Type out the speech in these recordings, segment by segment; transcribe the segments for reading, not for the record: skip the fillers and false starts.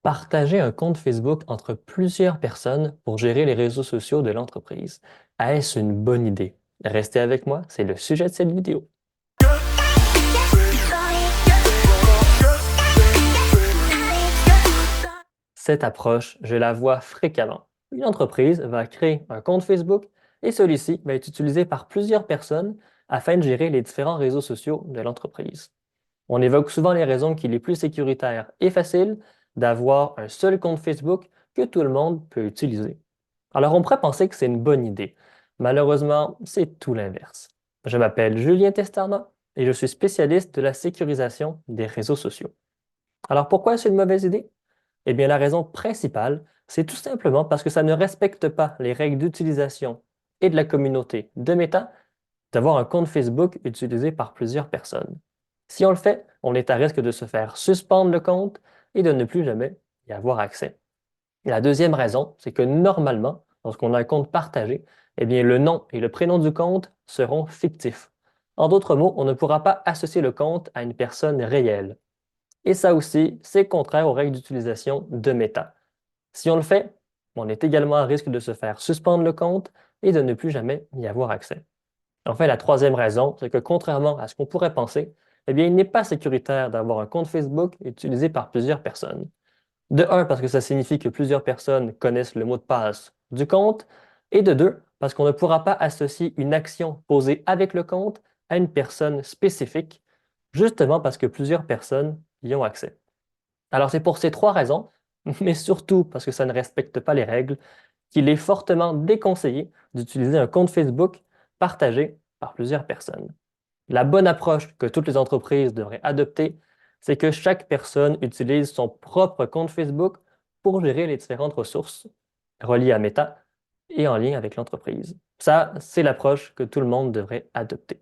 Partager un compte Facebook entre plusieurs personnes pour gérer les réseaux sociaux de l'entreprise. Est-ce une bonne idée? Restez avec moi, c'est le sujet de cette vidéo. Cette approche, je la vois fréquemment. Une entreprise va créer un compte Facebook et celui-ci va être utilisé par plusieurs personnes afin de gérer les différents réseaux sociaux de l'entreprise. On évoque souvent les raisons qu'il est plus sécuritaire et facile d'avoir un seul compte Facebook que tout le monde peut utiliser. Alors on pourrait penser que c'est une bonne idée. Malheureusement, c'est tout l'inverse. Je m'appelle Julien Testarna et je suis spécialiste de la sécurisation des réseaux sociaux. Alors pourquoi c'est une mauvaise idée? Eh bien la raison principale, c'est tout simplement parce que ça ne respecte pas les règles d'utilisation et de la communauté de Meta d'avoir un compte Facebook utilisé par plusieurs personnes. Si on le fait, on est à risque de se faire suspendre le compte et de ne plus jamais y avoir accès. Et la deuxième raison, c'est que normalement, lorsqu'on a un compte partagé, eh bien, le nom et le prénom du compte seront fictifs. En d'autres mots, on ne pourra pas associer le compte à une personne réelle. Et ça aussi, c'est contraire aux règles d'utilisation de Meta. Si on le fait, on est également à risque de se faire suspendre le compte et de ne plus jamais y avoir accès. Enfin, la troisième raison, c'est que contrairement à ce qu'on pourrait penser, eh bien, il n'est pas sécuritaire d'avoir un compte Facebook utilisé par plusieurs personnes. De un, parce que ça signifie que plusieurs personnes connaissent le mot de passe du compte, et de deux, parce qu'on ne pourra pas associer une action posée avec le compte à une personne spécifique, justement parce que plusieurs personnes y ont accès. Alors c'est pour ces trois raisons, mais surtout parce que ça ne respecte pas les règles, qu'il est fortement déconseillé d'utiliser un compte Facebook partagé par plusieurs personnes. La bonne approche que toutes les entreprises devraient adopter, c'est que chaque personne utilise son propre compte Facebook pour gérer les différentes ressources reliées à Meta et en lien avec l'entreprise. Ça, c'est l'approche que tout le monde devrait adopter.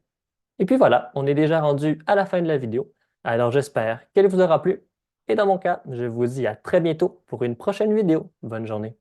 Et puis voilà, on est déjà rendu à la fin de la vidéo. Alors j'espère qu'elle vous aura plu. Et dans mon cas, je vous dis à très bientôt pour une prochaine vidéo. Bonne journée.